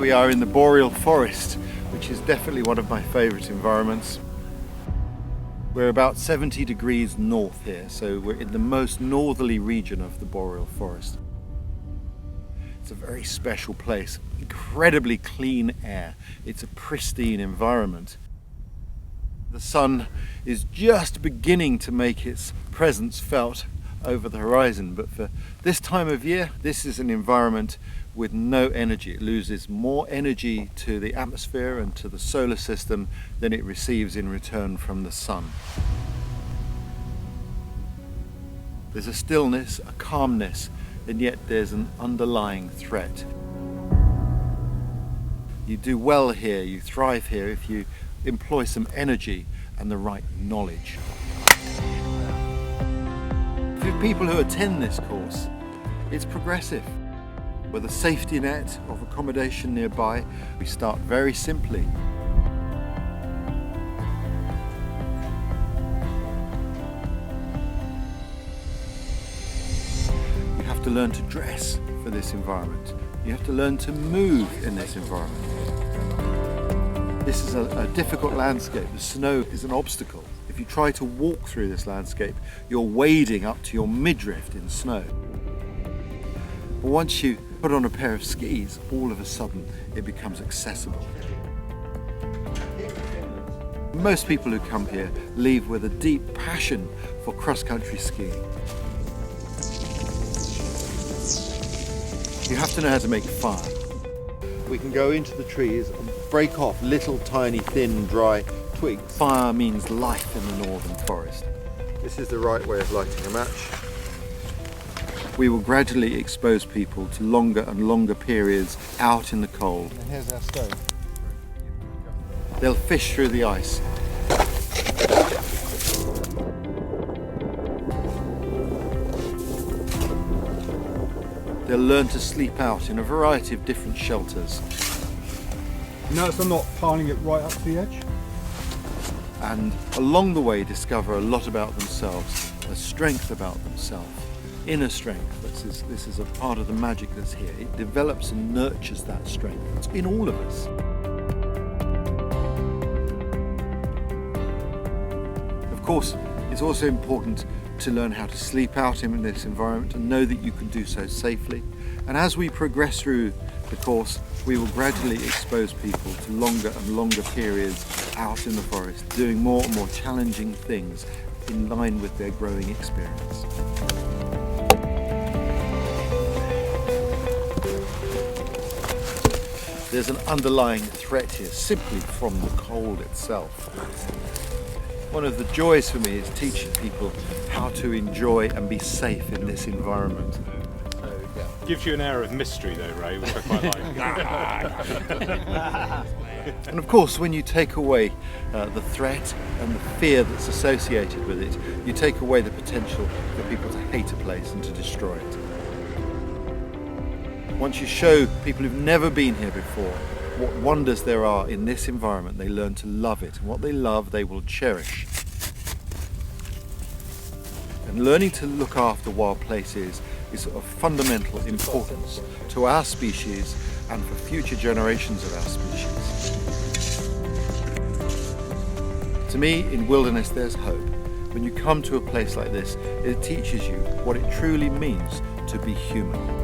we are in the boreal forest, which is definitely one of my favourite environments. We're about 70 degrees north here, so we're in the most northerly region of the boreal forest. It's a very special place, incredibly clean air. It's a pristine environment. The sun is just beginning to make its presence felt over the horizon, but for this time of year, this is an environment with no energy. It loses more energy to the atmosphere and to the solar system than it receives in return from the sun. There's a stillness, a calmness, and yet there's an underlying threat. You do well here, you thrive here if you employ some energy and the right knowledge. For people who attend this course, it's progressive. With a safety net of accommodation nearby, we start very simply. You have to learn to dress for this environment. You have to learn to move in this environment. This is a difficult landscape. The snow is an obstacle. If you try to walk through this landscape, you're wading up to your midriff in snow. But once you put on a pair of skis, all of a sudden it becomes accessible. Most people who come here leave with a deep passion for cross-country skiing. You have to know how to make fire. We can go into the trees and break off little tiny thin dry twigs. Fire means life in the northern forest. This is the right way of lighting a match. We will gradually expose people to longer and longer periods out in the cold. And here's our stove. They'll fish through the ice. They'll learn to sleep out in a variety of different shelters. Notice I'm not piling it right up to the edge. And along the way discover a lot about themselves, a strength about themselves. Inner strength, this is a part of the magic that's here. It develops and nurtures that strength. It's in all of us. Of course, it's also important to learn how to sleep out in this environment and know that you can do so safely. And as we progress through the course, we will gradually expose people to longer and longer periods out in the forest, doing more and more challenging things in line with their growing experience. There's an underlying threat here simply from the cold itself. One of the joys for me is teaching people how to enjoy and be safe in this environment. Gives you an air of mystery though, Ray, which I quite like. And of course, when you take away the threat and the fear that's associated with it, you take away the potential for people to hate a place and to destroy it. Once you show people who've never been here before what wonders there are in this environment, they learn to love it. And what they love, they will cherish. And learning to look after wild places is of fundamental importance to our species and for future generations of our species. To me, in wilderness, there's hope. When you come to a place like this, it teaches you what it truly means to be human.